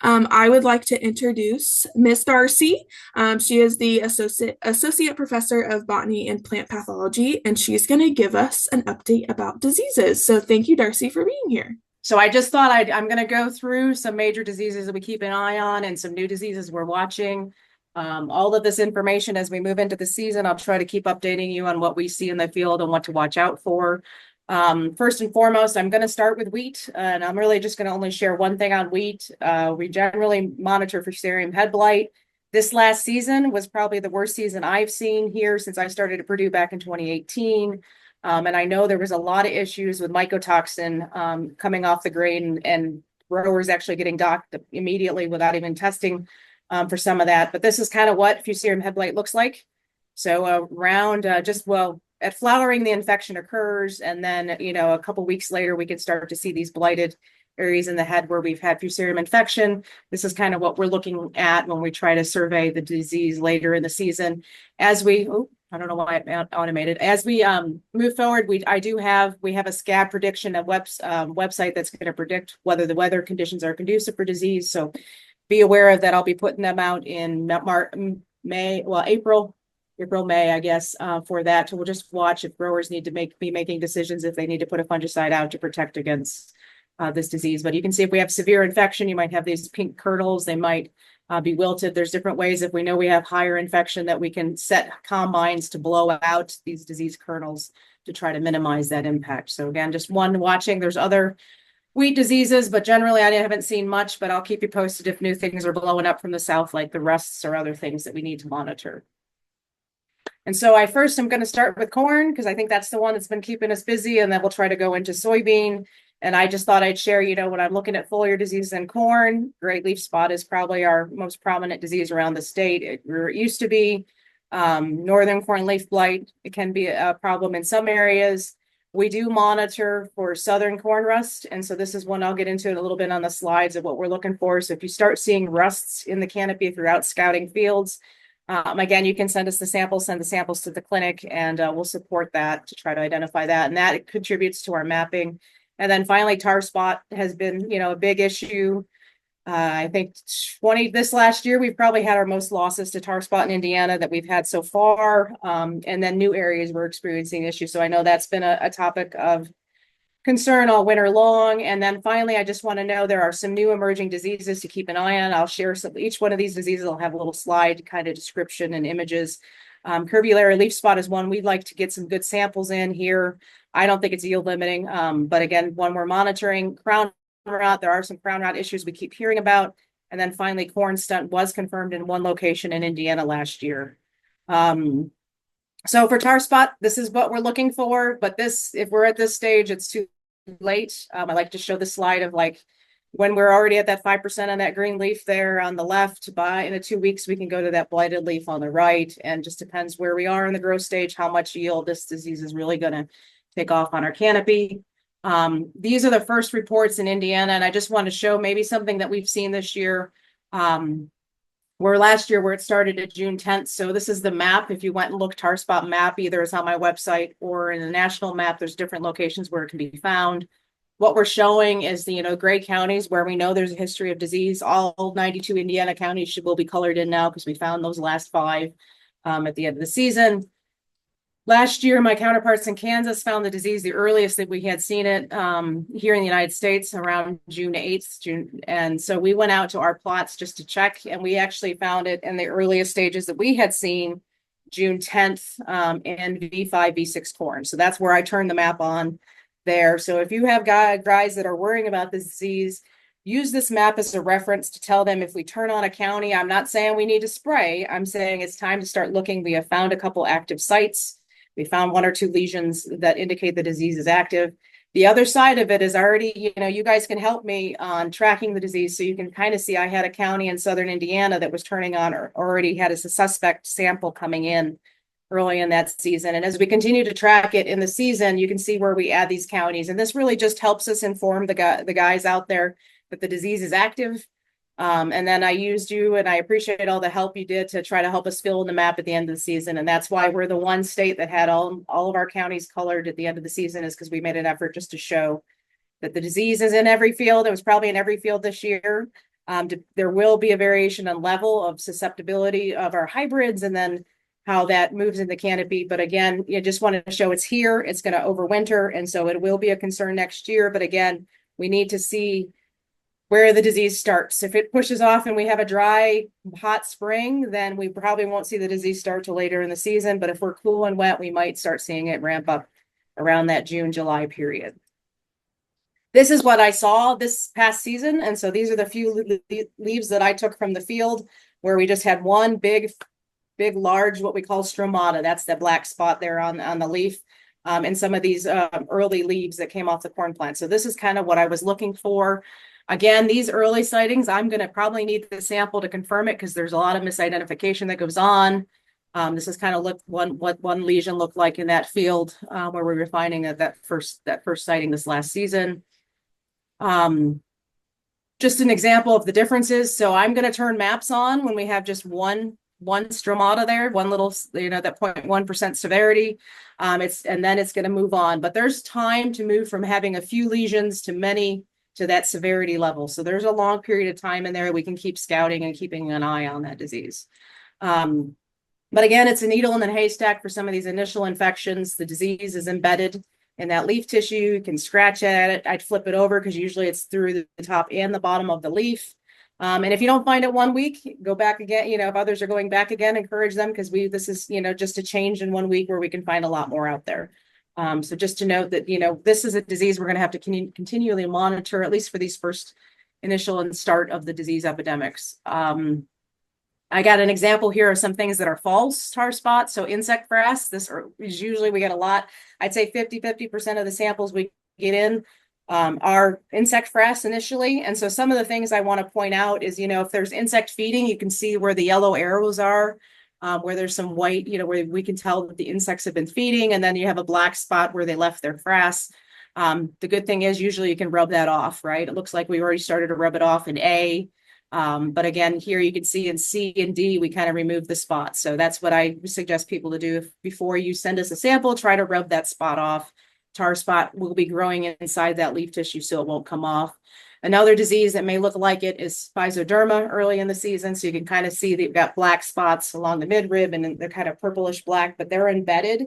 I would like to introduce Miss Darcy. She is the associate professor of botany and plant pathology, and she's going to give us an update about diseases. So thank you, Darcy, for being here. So I just thought I'm going to go through some major diseases that we keep an eye on and some new diseases we're watching. All of this information as we move into the season, I'll try to keep updating you on what we see in the field and what to watch out for. First and foremost, I'm going to start with wheat, and I'm really just going to only share one thing on wheat. We generally monitor for Fusarium head blight. This last season was probably the worst season I've seen here since I started at Purdue back in 2018. And I know there was a lot of issues with mycotoxin coming off the grain and growers actually getting docked immediately without even testing for some of that. But this is kind of what Fusarium head blight looks like. So at flowering, the infection occurs. And then, a couple weeks later, we can start to see these blighted areas in the head where we've had Fusarium infection. This is kind of what we're looking at when we try to survey the disease later in the season. I don't know why it automated. As we move forward, we have a scab prediction website that's going to predict whether the weather conditions are conducive for disease. So be aware of that. I'll be putting them out in April, May, I guess, for that. So we'll just watch if growers need to be making decisions if they need to put a fungicide out to protect against this disease. But you can see if we have severe infection, you might have these pink kernels. They might be wilted. There's different ways if we know we have higher infection that we can set combines to blow out these disease kernels to try to minimize that impact. So again, just one watching. There's other wheat diseases, but generally I haven't seen much, but I'll keep you posted if new things are blowing up from the south, like the rusts or other things that we need to monitor. And so I'm going to start with corn because I think that's the one that's been keeping us busy, and then we'll try to go into soybean. And I just thought I'd share, when I'm looking at foliar disease in corn, great leaf spot is probably our most prominent disease around the state. It used to be northern corn leaf blight. It can be a problem in some areas. We do monitor for southern corn rust. And so this is one I'll get into in a little bit on the slides of what we're looking for. So if you start seeing rusts in the canopy throughout scouting fields, again, you can send the samples to the clinic, and we'll support that to try to identify that. And that contributes to our mapping. And then finally, tar spot has been, a big issue. I think this last year, we've probably had our most losses to tar spot in Indiana that we've had so far. And then new areas we're experiencing issues. So I know that's been a topic of concern all winter long. And then finally, I just want to know there are some new emerging diseases to keep an eye on. I'll share each one of these diseases. I'll have a little slide kind of description and images. Curvularia leaf spot is one we'd like to get some good samples in here. I don't think it's yield limiting, but again, one we're monitoring. Crown rot, there are some crown rot issues we keep hearing about. And then finally, corn stunt was confirmed in one location in Indiana last year. So for tar spot, this is what we're looking for, but if we're at this stage, it's too late. I like to show the slide of when we're already at that 5% on that green leaf there on the left. In 2 weeks, we can go to that blighted leaf on the right, and just depends where we are in the growth stage, how much yield this disease is really going to take off on our canopy. These are the first reports in Indiana, and I just want to show maybe something that we've seen this year. Where last year it started at June 10th. So this is the map. If you went and looked tar spot map, either it's on my website or in the national map, there's different locations where it can be found. What we're showing is the, gray counties where we know there's a history of disease. All 92 Indiana counties will be colored in now because we found those last 5 at the end of the season. Last year, my counterparts in Kansas found the disease the earliest that we had seen it here in the United States around June 8th. And so we went out to our plots just to check, and we actually found it in the earliest stages that we had seen June 10th in V5, V6 corn. So that's where I turned the map on there. So if you have guys that are worrying about this disease, use this map as a reference to tell them if we turn on a county. I'm not saying we need to spray. I'm saying it's time to start looking. We have found a couple active sites. We found 1 or 2 lesions that indicate the disease is active. The other side of it is already, you guys can help me on tracking the disease. So you can kind of see I had a county in southern Indiana that was turning on or already had a suspect sample coming in early in that season. And as we continue to track it in the season, you can see where we add these counties. And this really just helps us inform the guys out there that the disease is active. And then I used you, and I appreciate all the help you did to try to help us fill in the map at the end of the season. And that's why we're the one state that had all of our counties colored at the end of the season, is because we made an effort just to show that the disease is in every field. It was probably in every field this year. There will be a variation on level of susceptibility of our hybrids and then how that moves in the canopy. But again, you just wanted to show it's here, it's going to overwinter. And so it will be a concern next year. But again, we need to see where the disease starts. If it pushes off and we have a dry, hot spring, then we probably won't see the disease start till later in the season. But if we're cool and wet, we might start seeing it ramp up around that June, July period. This is what I saw this past season. And so these are the few leaves that I took from the field where we just had one big, large, what we call stromata. That's the black spot there on the leaf. And some of these early leaves that came off the corn plant. So this is kind of what I was looking for. Again, these early sightings, I'm going to probably need the sample to confirm it because there's a lot of misidentification that goes on. This is kind of what one lesion looked like in that field where we were finding that first sighting this last season. Just an example of the differences. So I'm going to turn maps on when we have just one stromata there, one little, that 0.1% severity. And then it's going to move on. But there's time to move from having a few lesions to many to that severity level. So there's a long period of time in there we can keep scouting and keeping an eye on that disease. But again, it's a needle in the haystack for some of these initial infections. The disease is embedded in that leaf tissue. You can scratch at it. I'd flip it over because usually it's through the top and the bottom of the leaf. And if you don't find it 1 week, go back again. If others are going back again, encourage them because this is, just a change in 1 week where we can find a lot more out there. So just to note that, this is a disease we're going to have to continually monitor, at least for these first initial and start of the disease epidemics. I got an example here of some things that are false tar spots. So insect frass, this is usually we get a lot. I'd say 50% of the samples we get in are insect frass initially. And so some of the things I want to point out is, if there's insect feeding, you can see where the yellow arrows are, where there's some white, where we can tell that the insects have been feeding. And then you have a black spot where they left their frass. The good thing is usually you can rub that off, right? It looks like we already started to rub it off in A. But again, here you can see in C and D, we kind of remove the spot. So that's what I suggest people to do. Before you send us a sample, try to rub that spot off. Tar spot will be growing inside that leaf tissue, so it won't come off. Another disease that may look like it is Phytoderma early in the season. So you can kind of see that you've got black spots along the midrib and they're kind of purplish black, but they're embedded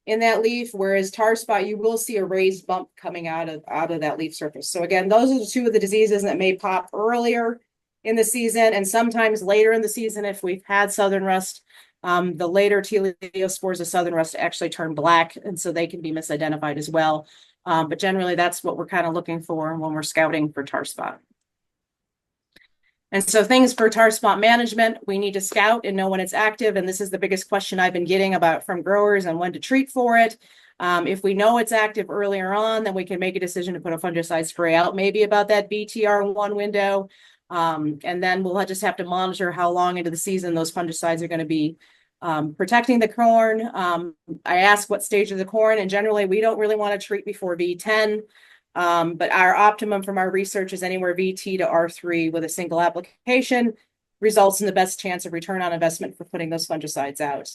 in that leaf. Whereas tar spot, you will see a raised bump coming out of that leaf surface. So again, those are the two of the diseases that may pop earlier in the season and sometimes later in the season if we've had southern rust. The later teleospores of southern rust actually turn black, and so they can be misidentified as well. But generally, that's what we're kind of looking for when we're scouting for tar spot. And so things for tar spot management, we need to scout and know when it's active. And this is the biggest question I've been getting about from growers and when to treat for it. If we know it's active earlier on, then we can make a decision to put a fungicide spray out, maybe about that BTR1 window. And then we'll just have to monitor how long into the season those fungicides are going to be protecting the corn. I ask what stage of the corn, and generally we don't really want to treat before V10. But our optimum from our research is anywhere VT to R3 with a single application results in the best chance of return on investment for putting those fungicides out.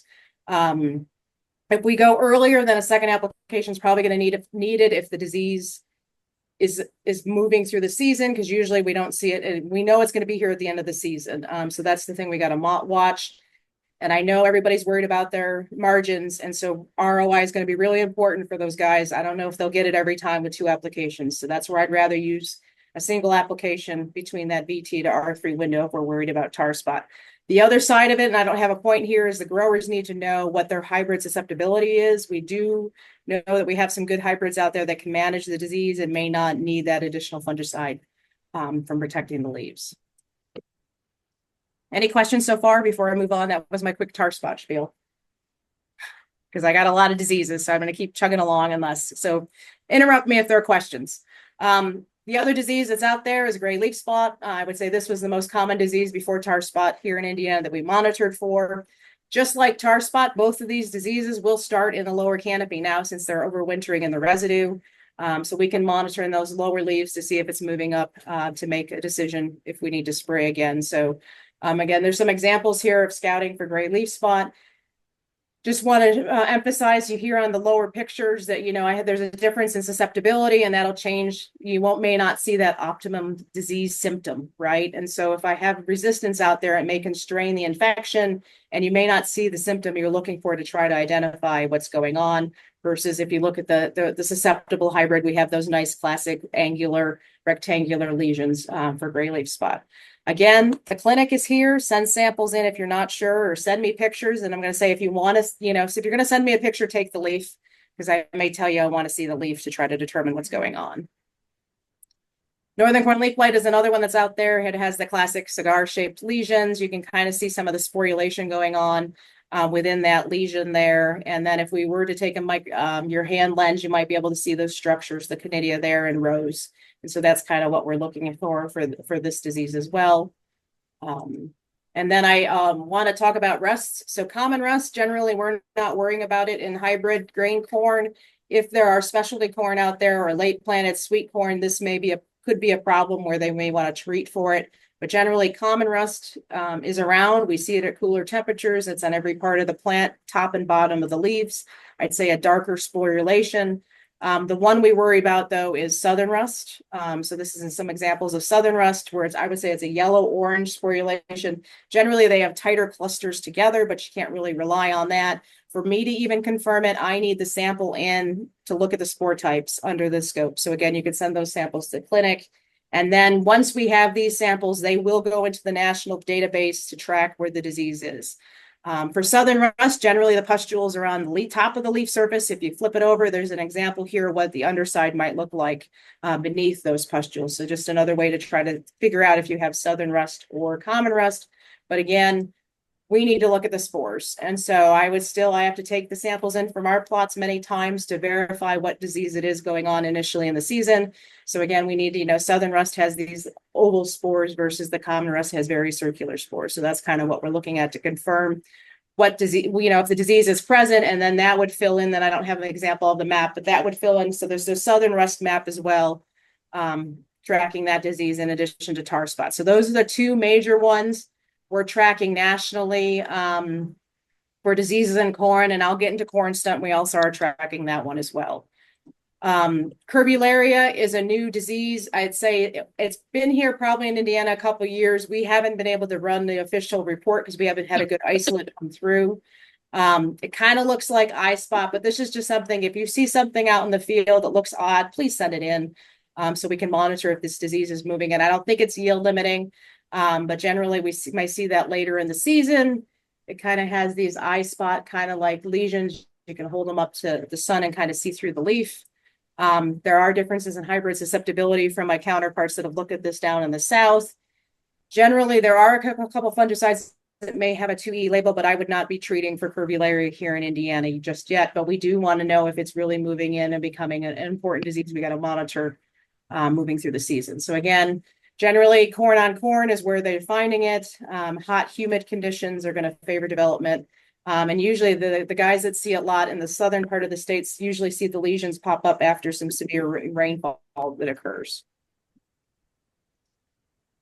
If we go earlier, then a second application is probably going to need it if the disease is moving through the season, because usually we don't see it and we know it's going to be here at the end of the season. So that's the thing we got to watch. And I know everybody's worried about their margins, and so ROI is going to be really important for those guys. I don't know if they'll get it every time with 2 applications, so that's where I'd rather use a single application between that VT to R3 window if we're worried about tar spot. The other side of it, and I don't have a point here, is the growers need to know what their hybrid susceptibility is. We do know that we have some good hybrids out there that can manage the disease and may not need that additional fungicide from protecting the leaves. Any questions so far before I move on? That was my quick tar spot spiel. Because I got a lot of diseases, so I'm going to keep chugging along so interrupt me if there are questions. The other disease that's out there is gray leaf spot. I would say this was the most common disease before tar spot here in Indiana that we monitored for. Just like tar spot, both of these diseases will start in the lower canopy now since they're overwintering in the residue. So we can monitor in those lower leaves to see if it's moving up to make a decision if we need to spray again. So again, there's some examples here of scouting for gray leaf spot. Just want to emphasize you here on the lower pictures that, there's a difference in susceptibility, and that'll change. You may not see that optimum disease symptom, right? And so if I have resistance out there, it may constrain the infection, and you may not see the symptom you're looking for to try to identify what's going on. Versus if you look at the susceptible hybrid, we have those nice classic angular rectangular lesions for gray leaf spot. Again, the clinic is here. Send samples in if you're not sure, or send me pictures. And I'm going to say, if you want to, so if you're going to send me a picture, take the leaf, because I may tell you I want to see the leaf to try to determine what's going on. Northern corn leaf blight is another one that's out there. It has the classic cigar-shaped lesions. You can kind of see some of the sporulation going on within that lesion there. And then if we were to take your hand lens, you might be able to see those structures, the conidia there in rows. And so that's kind of what we're looking for this disease as well. And then I want to talk about rust. So common rust, generally, we're not worrying about it in hybrid grain corn. If there are specialty corn out there or late planted sweet corn, this could be a problem where they may want to treat for it. But generally, common rust is around. We see it at cooler temperatures. It's on every part of the plant, top and bottom of the leaves. I'd say a darker sporulation. The one we worry about, though, is southern rust. So this is in some examples of southern rust, where I would say it's a yellow-orange sporulation. Generally, they have tighter clusters together, but you can't really rely on that. For me to even confirm it, I need the sample in to look at the spore types under the scope. So again, you could send those samples to the clinic. And then once we have these samples, they will go into the national database to track where the disease is. For southern rust, generally the pustules are on the top of the leaf surface. If you flip it over, there's an example here of what the underside might look like beneath those pustules. So just another way to try to figure out if you have southern rust or common rust. But again, we need to look at the spores. And so I have to take the samples in from our plots many times to verify what disease it is going on initially in the season. So again, we need to, southern rust has these oval spores versus the common rust has very circular spores. So that's kind of what we're looking at to confirm what disease, if the disease is present, and then that would fill in. Then I don't have an example of the map, but that would fill in. So there's the southern rust map as well, tracking that disease in addition to tar spots. So those are the two major ones we're tracking nationally for diseases in corn, and I'll get into corn stunt. We also are tracking that one as well. Curvularia is a new disease. I'd say it's been here probably in Indiana a couple of years. We haven't been able to run the official report because we haven't had a good isolate come through. It kind of looks like eye spot, but this is just something, if you see something out in the field that looks odd, please send it in so we can monitor if this disease is moving. And I don't think it's yield limiting. But generally we might see that later in the season. It kind of has these eye spot kind of like lesions. You can hold them up to the sun and kind of see through the leaf. There are differences in hybrid susceptibility from my counterparts that have looked at this down in the south. Generally, there are a couple fungicides that may have a 2E label, but I would not be treating for Curvularia here in Indiana just yet. But we do want to know if it's really moving in and becoming an important disease we got to monitor moving through the season. So again, generally, corn on corn is where they're finding it. Hot, humid conditions are going to favor development. And usually the guys that see it a lot in the southern part of the states usually see the lesions pop up after some severe rainfall that occurs.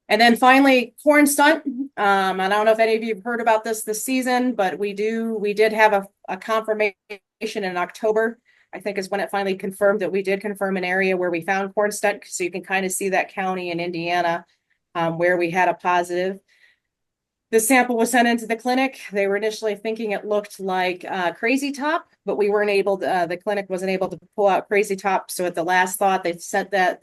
And then finally, corn stunt. I don't know if any of you have heard about this season, but we did have a confirmation in October. I think is when it finally confirmed that we did confirm an area where we found corn stunt. So you can kind of see that county in Indiana where we had a positive. The sample was sent into the clinic. They were initially thinking it looked like crazy top, but we weren't able to, the clinic wasn't able to pull out crazy top. So at the last thought, they sent they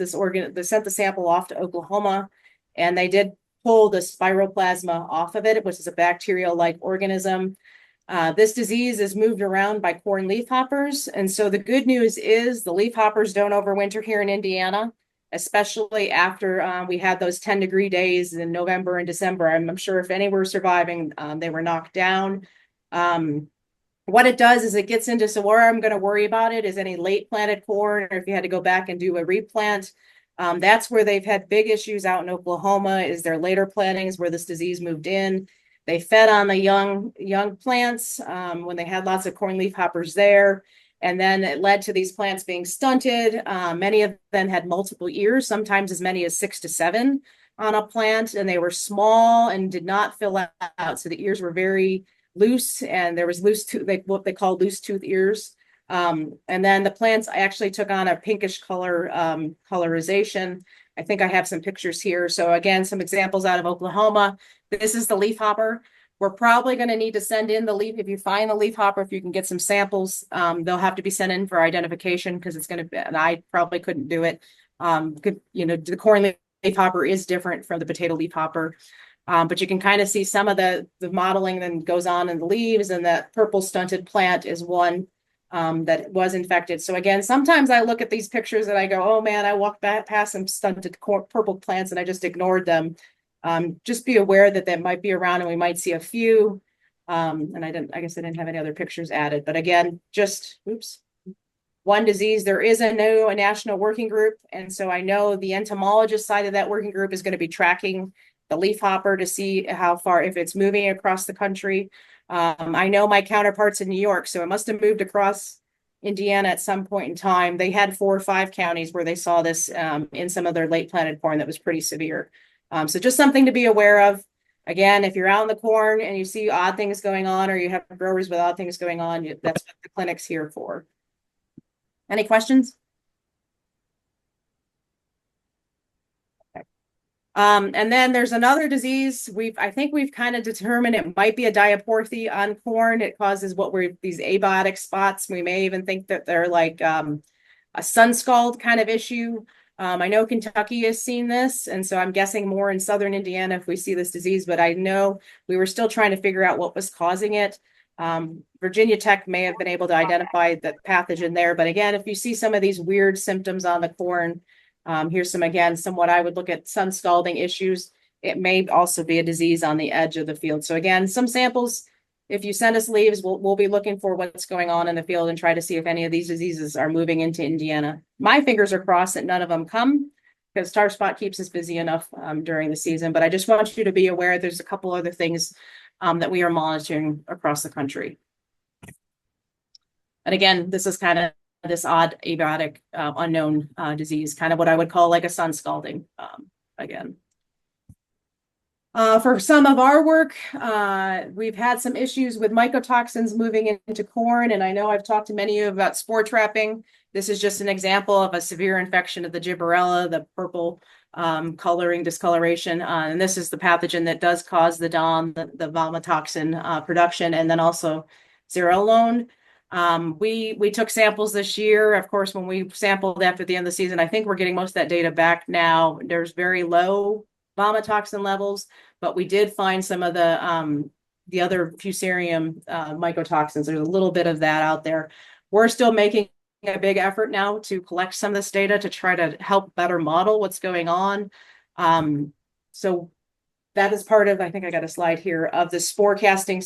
sent the sample off to Oklahoma, and they did pull the spiroplasma off of it, which is a bacterial-like organism. This disease is moved around by corn leafhoppers. And so the good news is the leafhoppers don't overwinter here in Indiana, especially after we had those 10-degree days in November and December. I'm sure if any were surviving, they were knocked down. What it does is it gets into, so where I'm going to worry about it is any late planted corn, or if you had to go back and do a replant. That's where they've had big issues out in Oklahoma, is their later plantings where this disease moved in. They fed on the young plants when they had lots of corn leaf hoppers there. And then it led to these plants being stunted. Many of them had multiple ears, sometimes as many as 6 to 7 on a plant. And they were small and did not fill out. So the ears were very loose, and there was loose tooth, what they call loose tooth ears. And then the plants actually took on a pinkish color, colorization. I think I have some pictures here. So again, some examples out of Oklahoma. This is the leafhopper. We're probably going to need to send in the leaf. If you find the leafhopper, if you can get some samples, they'll have to be sent in for identification because it's going to be, and I probably couldn't do it. The corn leafhopper is different from the potato leafhopper. But you can kind of see some of the modeling that goes on in the leaves, and that purple stunted plant is one that was infected. So again, sometimes I look at these pictures and I go, oh man, I walked past some stunted purple plants and I just ignored them. Just be aware that that might be around and we might see a few. And I guess I didn't have any other pictures added, but again, just, oops. One disease, there is a national working group. And so I know the entomologist side of that working group is going to be tracking the leafhopper to see how far, if it's moving across the country. I know my counterparts in New York, so it must have moved across Indiana at some point in time. They had 4 or 5 counties where they saw this in some of their late planted corn that was pretty severe. So just something to be aware of. Again, if you're out in the corn and you see odd things going on, or you have growers with odd things going on, that's what the clinic's here for. Any questions? Okay. And then there's another disease. I think we've kind of determined it might be a diaporthy on corn. It causes these abiotic spots. We may even think that they're like a sun scald kind of issue. I know Kentucky has seen this, and so I'm guessing more in southern Indiana if we see this disease, but I know we were still trying to figure out what was causing it. Virginia Tech may have been able to identify the pathogen there, but again, if you see some of these weird symptoms on the corn, here's some what I would look at sun scalding issues. It may also be a disease on the edge of the field. So again, some samples, if you send us leaves, we'll be looking for what's going on in the field and try to see if any of these diseases are moving into Indiana. My fingers are crossed that none of them come, because tar spot keeps us busy enough during the season. But I just want you to be aware there's a couple other things that we are monitoring across the country. And again, this is kind of this odd abiotic unknown disease, kind of what I would call like a sun scalding again. For some of our work, we've had some issues with mycotoxins moving into corn, and I know I've talked to many of you about spore trapping. This is just an example of a severe infection of the Gibberella, the purple discoloration, and this is the pathogen that does cause the DOM, the vomitoxin production, and then also zearalenone. We took samples this year. Of course, when we sampled after the end of the season, I think we're getting most of that data back now. There's very low vomitoxin levels, but we did find some of the other Fusarium mycotoxins. There's a little bit of that out there. We're still making a big effort now to collect some of this data to try to help better model what's going on. So that is part of, I think I got a slide here, of the spore casting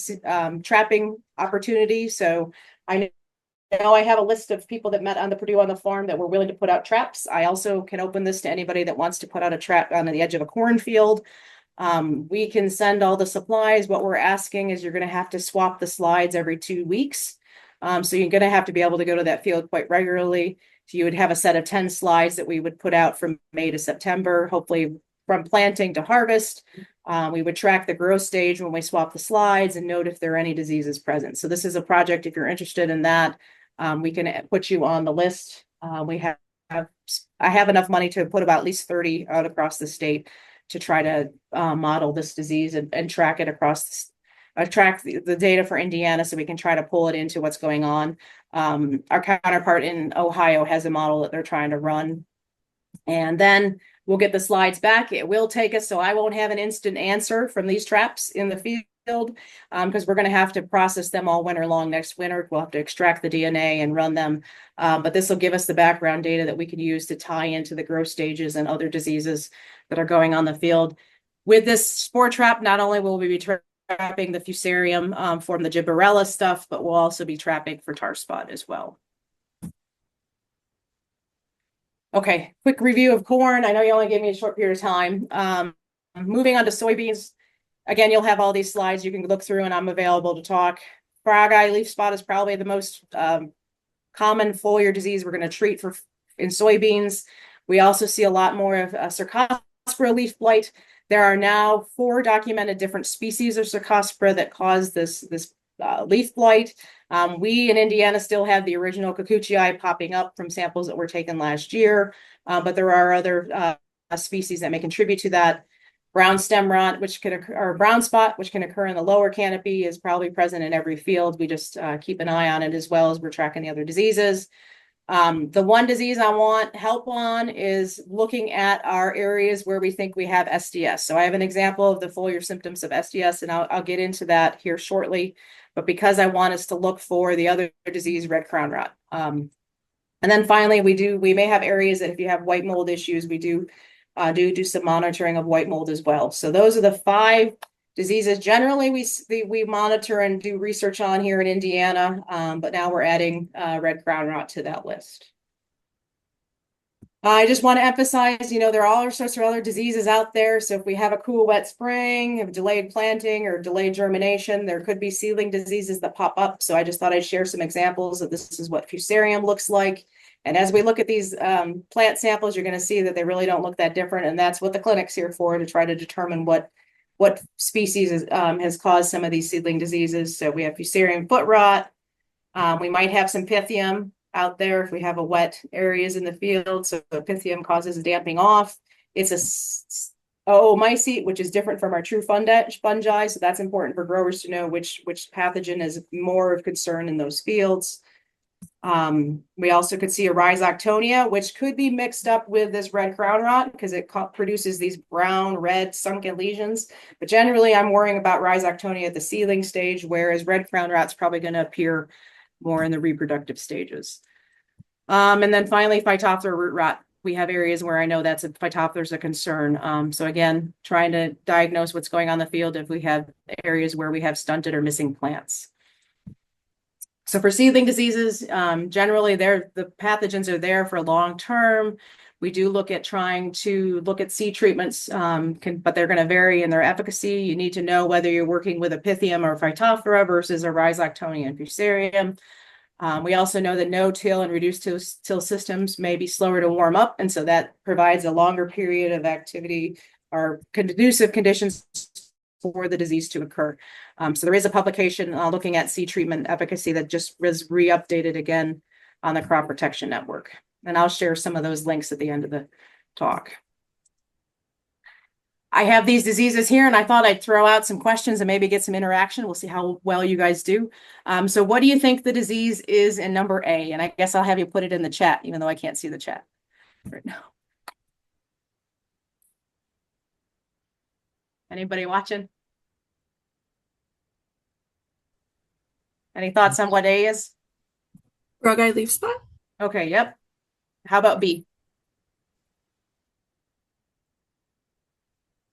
trapping opportunity. So I know I have a list of people that met on the Purdue on the farm that were willing to put out traps. I also can open this to anybody that wants to put out a trap on the edge of a cornfield. We can send all the supplies. What we're asking is you're going to have to swap the slides every 2 weeks. So you're going to have to be able to go to that field quite regularly. So you would have a set of 10 slides that we would put out from May to September, hopefully from planting to harvest. We would track the growth stage when we swap the slides and note if there are any diseases present. So this is a project, if you're interested in that, we can put you on the list. I have enough money to put about at least 30 out across the state to try to model this disease and track it across track the data for Indiana so we can try to pull it into what's going on. Our counterpart in Ohio has a model that they're trying to run. And then we'll get the slides back. It will take us, so I won't have an instant answer from these traps in the field because we're going to have to process them all winter long next winter. We'll have to extract the DNA and run them. But this will give us the background data that we can use to tie into the growth stages and other diseases that are going on the field. With this spore trap, not only will we be trapping the Fusarium from the Gibberella stuff, but we'll also be trapping for tar spot as well. Okay, quick review of corn. I know you only gave me a short period of time. Moving on to soybeans. Again, you'll have all these slides you can look through and I'm available to talk. Frogeye leaf spot is probably the most common foliar disease we're going to treat in soybeans. We also see a lot more of Cercospora leaf blight. There are now 4 documented different species of Cercospora that cause this leaf blight. We in Indiana still have the original Cucucci popping up from samples that were taken last year, but there are other species that may contribute to that. Brown stem rot, which can occur, or brown spot, which can occur in the lower canopy, is probably present in every field. We just keep an eye on it as well as we're tracking the other diseases. The one disease I want help on is looking at our areas where we think we have SDS. So I have an example of the foliar symptoms of SDS, and I'll get into that here shortly. But because I want us to look for the other disease, red crown rot. And then finally, we may have areas that if you have white mold issues, we do some monitoring of white mold as well. So those are the 5 diseases generally we monitor and do research on here in Indiana, but now we're adding red crown rot to that list. I just want to emphasize, there are all sorts of other diseases out there. So if we have a cool, wet spring, have delayed planting or delayed germination, there could be seedling diseases that pop up. So I just thought I'd share some examples of this is what Fusarium looks like. And as we look at these plant samples, you're going to see that they really don't look that different. And that's what the clinic's here for, to try to determine what species has caused some of these seedling diseases. So we have Fusarium foot rot. We might have some Pythium out there if we have a wet areas in the field. So the Pythium causes damping off. It's a oomycete, which is different from our true fungi. So that's important for growers to know which pathogen is more of concern in those fields. We also could see a Rhizoctonia, which could be mixed up with this red crown rot because it produces these brown, red, sunken lesions. But generally, I'm worrying about Rhizoctonia at the seedling stage, whereas red crown rot's probably going to appear more in the reproductive stages. And then finally, Phytophthora root rot. We have areas where I know that's Phytophthora is a concern. So again, trying to diagnose what's going on in the field if we have areas where we have stunted or missing plants. So for seedling diseases, generally the pathogens are there for long term. We do look at trying to look at seed treatments, but they're going to vary in their efficacy. You need to know whether you're working with a Pythium or Phytophthora versus a Rhizoctonia and Fusarium. We also know that no-till and reduced-till systems may be slower to warm up, and so that provides a longer period of activity or conducive conditions for the disease to occur. So there is a publication looking at seed treatment efficacy that just was re-updated again on the Crop Protection Network. And I'll share some of those links at the end of the talk. I have these diseases here, and I thought I'd throw out some questions and maybe get some interaction. We'll see how well you guys do. So what do you think the disease is in number A? And I guess I'll have you put it in the chat, even though I can't see the chat right now. Anybody watching? Any thoughts on what A is? Frogeye leaf spot. Okay, yep. How about B?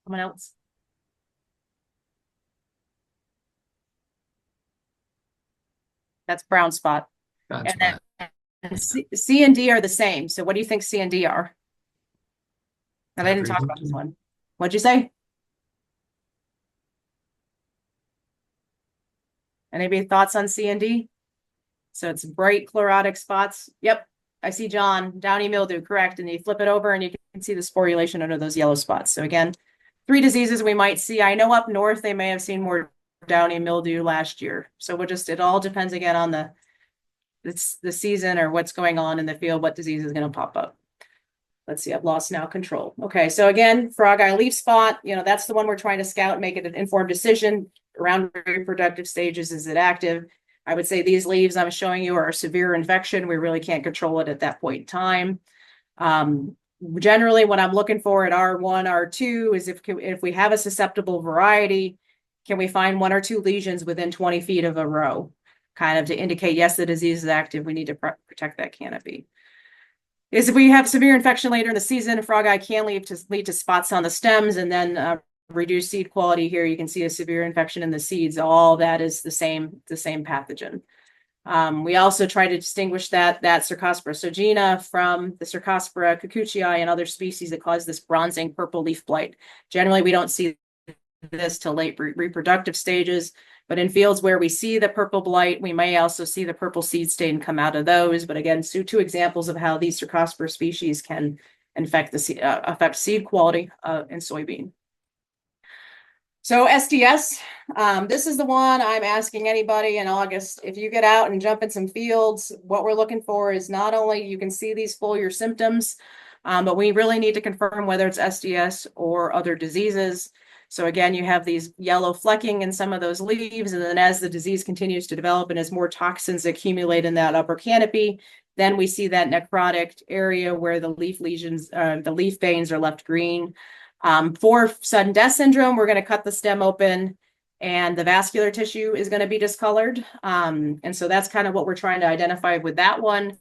Someone else? That's brown spot. And then C and D are the same. So what do you think C and D are? And I didn't talk about this one. What'd you say? Any thoughts on C and D? So it's bright chlorotic spots. Yep, I see John. Downy mildew, correct. And you flip it over and you can see the sporulation under those yellow spots. So again, 3 diseases we might see. I know up north they may have seen more downy mildew last year. So it all depends again on the season or what's going on in the field, what disease is going to pop up. Let's see, I've lost now control. Okay, so again, frogeye leaf spot, that's the one we're trying to scout, make it an informed decision around reproductive stages. Is it active? I would say these leaves I'm showing you are a severe infection. We really can't control it at that point in time. Generally, what I'm looking for at R1, R2 is if we have a susceptible variety, can we find 1 or 2 lesions within 20 feet of a row, kind of to indicate, yes, the disease is active. We need to protect that canopy. If we have severe infection later in the season, a frogeye can lead to spots on the stems and then reduced seed quality. Here you can see a severe infection in the seeds. All that is the same pathogen. We also try to distinguish that Cercospora sogina from the Cercospora cucucci and other species that cause this bronzing purple leaf blight. Generally, we don't see this till late reproductive stages, but in fields where we see the purple blight, we may also see the purple seed stain come out of those. But again, so 2 examples of how these Cercospora species can affect seed quality in soybean. So SDS, this is the one I'm asking anybody in August. If you get out and jump in some fields, what we're looking for is not only you can see these foliar symptoms, but we really need to confirm whether it's SDS or other diseases. So again, you have these yellow flecking in some of those leaves, and then as the disease continues to develop and as more toxins accumulate in that upper canopy, then we see that necrotic area where the leaf lesions, the leaf veins are left green. For sudden death syndrome, we're going to cut the stem open and the vascular tissue is going to be discolored. And so that's kind of what we're trying to identify with that one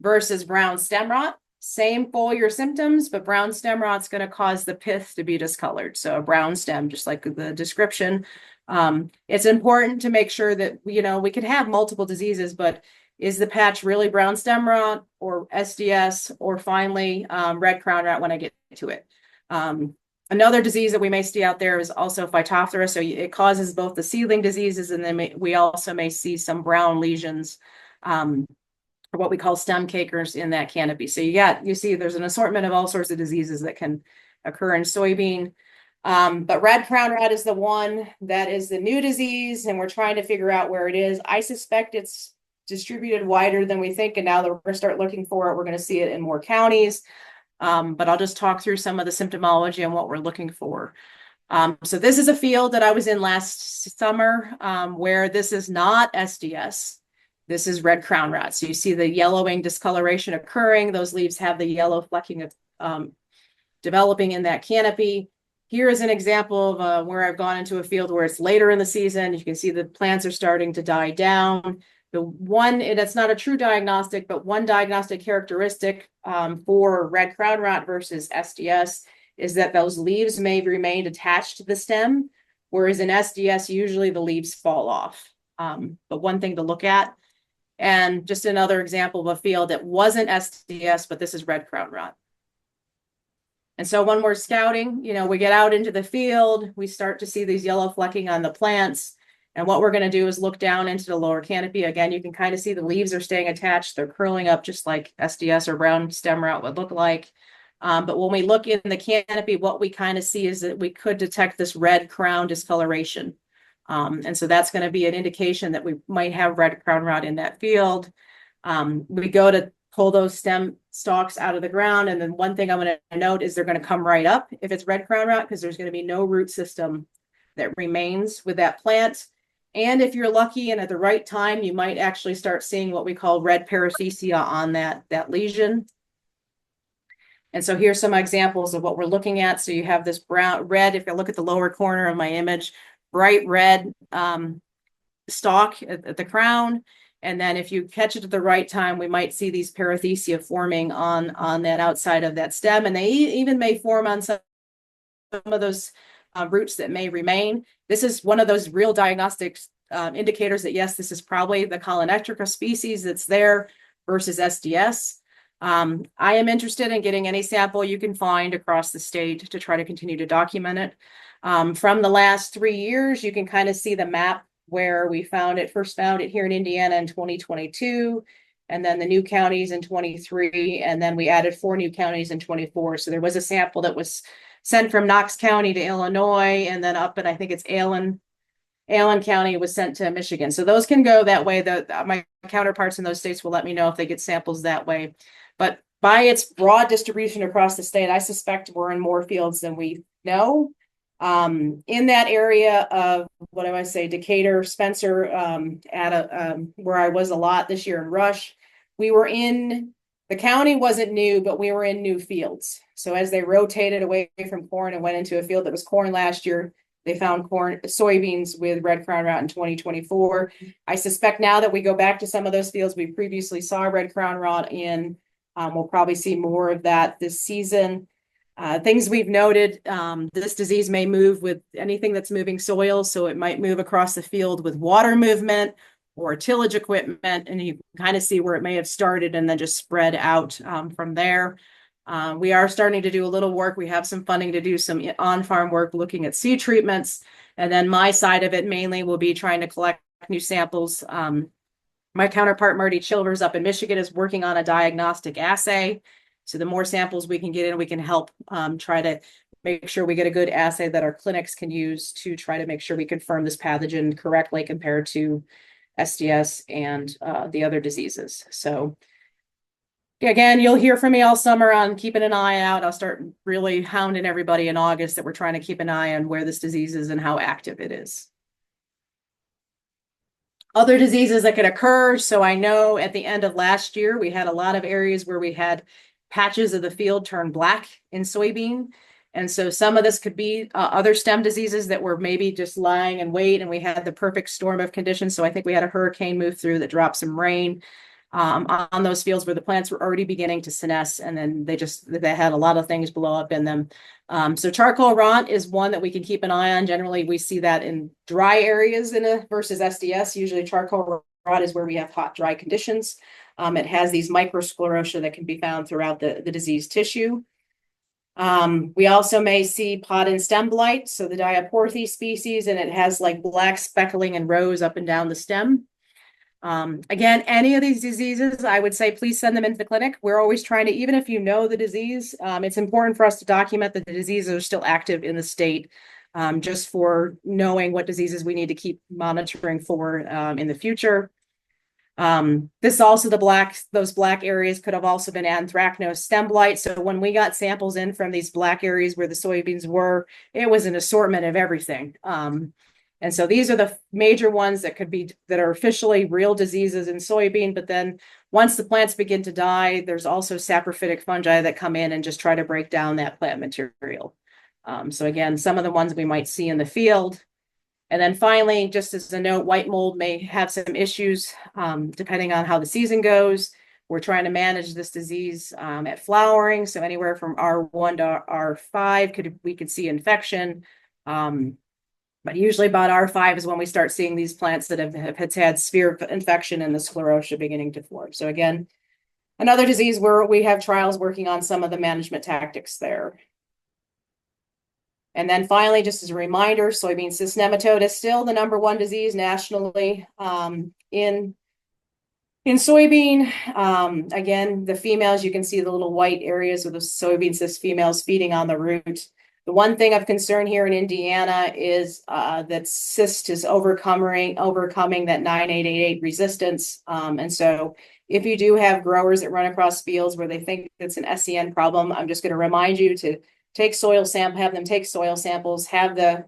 versus brown stem rot. Same foliar symptoms, but brown stem rot's going to cause the pith to be discolored. So a brown stem, just like the description. It's important to make sure that, we could have multiple diseases, but is the patch really brown stem rot or SDS or finally red crown rot when I get to it? Another disease that we may see out there is also Phytophthora. So it causes both the seedling diseases, and then we also may see some brown lesions, or what we call stem cakers in that canopy. So you see there's an assortment of all sorts of diseases that can occur in soybean. But red crown rot is the one that is the new disease, and we're trying to figure out where it is. I suspect it's distributed wider than we think, and now that we're going to start looking for it, we're going to see it in more counties. But I'll just talk through some of the symptomology and what we're looking for. So this is a field that I was in last summer, where this is not SDS. This is red crown rot. So you see the yellowing discoloration occurring. Those leaves have the yellow flecking developing in that canopy. Here is an example of where I've gone into a field where it's later in the season. You can see the plants are starting to die down. The one, and it's not a true diagnostic, but one diagnostic characteristic for red crown rot versus SDS is that those leaves may remain attached to the stem, whereas in SDS, usually the leaves fall off. But one thing to look at, and just another example of a field that wasn't SDS, but this is red crown rot. And so when we're scouting, we get out into the field, we start to see these yellow flecking on the plants. And what we're going to do is look down into the lower canopy. Again, you can kind of see the leaves are staying attached. They're curling up just like SDS or brown stem rot would look like. But when we look in the canopy, what we kind of see is that we could detect this red crown discoloration. And so that's going to be an indication that we might have red crown rot in that field. We go to pull those stem stalks out of the ground. And then one thing I'm going to note is they're going to come right up if it's red crown rot, because there's going to be no root system that remains with that plant. And if you're lucky and at the right time, you might actually start seeing what we call red perithecia on that lesion. And so here's some examples of what we're looking at. So you have this red, if you look at the lower corner of my image, bright red stalk at the crown. And then if you catch it at the right time, we might see these perithecia forming on that outside of that stem. And they even may form on some of those roots that may remain. This is one of those real diagnostic indicators that, yes, this is probably the Colonectrica species that's there versus SDS. I am interested in getting any sample you can find across the state to try to continue to document it. From the last 3 years, you can kind of see the map where we first found it here in Indiana in 2022, and then the new counties in 23, and then we added 4 new counties in 24. So there was a sample that was sent from Knox County to Illinois, and then up, and I think it's Allen County was sent to Michigan. So those can go that way. My counterparts in those states will let me know if they get samples that way. But by its broad distribution across the state, I suspect we're in more fields than we know. In that area of, what do I say, Decatur, Spencer, where I was a lot this year in Rush, the county wasn't new, but we were in new fields. So as they rotated away from corn and went into a field that was corn last year, they found soybeans with red crown rot in 2024. I suspect now that we go back to some of those fields we previously saw red crown rot in, we'll probably see more of that this season. Things we've noted, this disease may move with anything that's moving soil, so it might move across the field with water movement or tillage equipment, and you can kind of see where it may have started and then just spread out from there. We are starting to do a little work. We have some funding to do some on-farm work looking at seed treatments, and then my side of it mainly will be trying to collect new samples. My counterpart, Marty Chilvers up in Michigan, is working on a diagnostic assay. So the more samples we can get in, we can help try to make sure we get a good assay that our clinics can use to try to make sure we confirm this pathogen correctly compared to SDS and the other diseases. So again, you'll hear from me all summer on keeping an eye out. I'll start really hounding everybody in August that we're trying to keep an eye on where this disease is and how active it is. Other diseases that could occur. So I know at the end of last year, we had a lot of areas where we had patches of the field turn black in soybean. And so some of this could be other stem diseases that were maybe just lying in wait, and we had the perfect storm of conditions. So I think we had a hurricane move through that dropped some rain on those fields where the plants were already beginning to senesce, and then they had a lot of things blow up in them. So charcoal rot is one that we can keep an eye on. Generally, we see that in dry areas versus SDS. Usually charcoal rot is where we have hot, dry conditions. It has these microsclerotia that can be found throughout the diseased tissue. We also may see pod and stem blight, so the Diaporthe species, and it has like black speckling and rows up and down the stem. Again, any of these diseases, I would say, please send them into the clinic. We're always trying to, even if you know the disease, it's important for us to document that the diseases are still active in the state, just for knowing what diseases we need to keep monitoring for in the future. This also, those black areas could have also been anthracnose stem blight. So when we got samples in from these black areas where the soybeans were, it was an assortment of everything. And so these are the major ones that are officially real diseases in soybean. But then once the plants begin to die, there's also saprophytic fungi that come in and just try to break down that plant material. So again, some of the ones we might see in the field. And then finally, just as a note, white mold may have some issues depending on how the season goes. We're trying to manage this disease at flowering. So anywhere from R1 to R5, we could see infection. But usually about R5 is when we start seeing these plants that have had severe infection and the sclerotia beginning to form. So again, another disease where we have trials working on some of the management tactics there. And then finally, just as a reminder, soybean cyst nematode is still the #1 disease nationally in soybean. Again, the females, you can see the little white areas of the soybean cyst females feeding on the root. The one thing of concern here in Indiana is that cyst is overcoming that 9888 resistance. And so if you do have growers that run across fields where they think it's an SCN problem, I'm just going to remind you to have them take soil samples, have the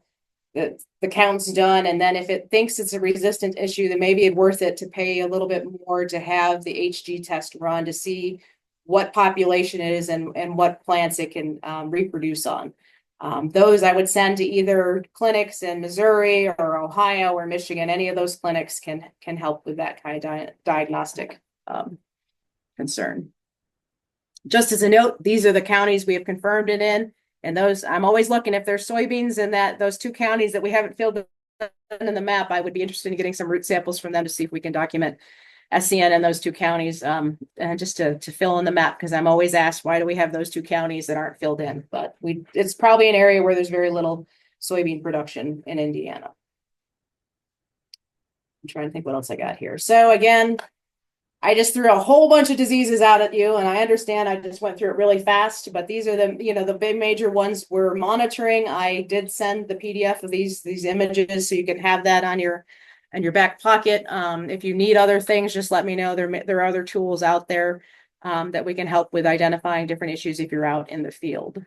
counts done. And then if it thinks it's a resistant issue, then maybe it's worth it to pay a little bit more to have the HG test run to see what population it is and what plants it can reproduce on. Those I would send to either clinics in Missouri or Ohio or Michigan. Any of those clinics can help with that kind of diagnostic concern. Just as a note, these are the counties we have confirmed it in. And those, I'm always looking, if there's soybeans in those 2 counties that we haven't filled in the map, I would be interested in getting some root samples from them to see if we can document SCN in those 2 counties, and just to fill in the map, because I'm always asked, why do we have those 2 counties that aren't filled in? But it's probably an area where there's very little soybean production in Indiana. I'm trying to think what else I got here. So again, I just threw a whole bunch of diseases out at you, and I understand I just went through it really fast, but these are the big major ones we're monitoring. I did send the PDF of these images, so you can have that on your back pocket. If you need other things, just let me know. There are other tools out there that we can help with identifying different issues if you're out in the field.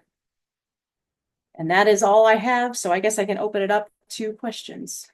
And that is all I have. So I guess I can open it up to questions.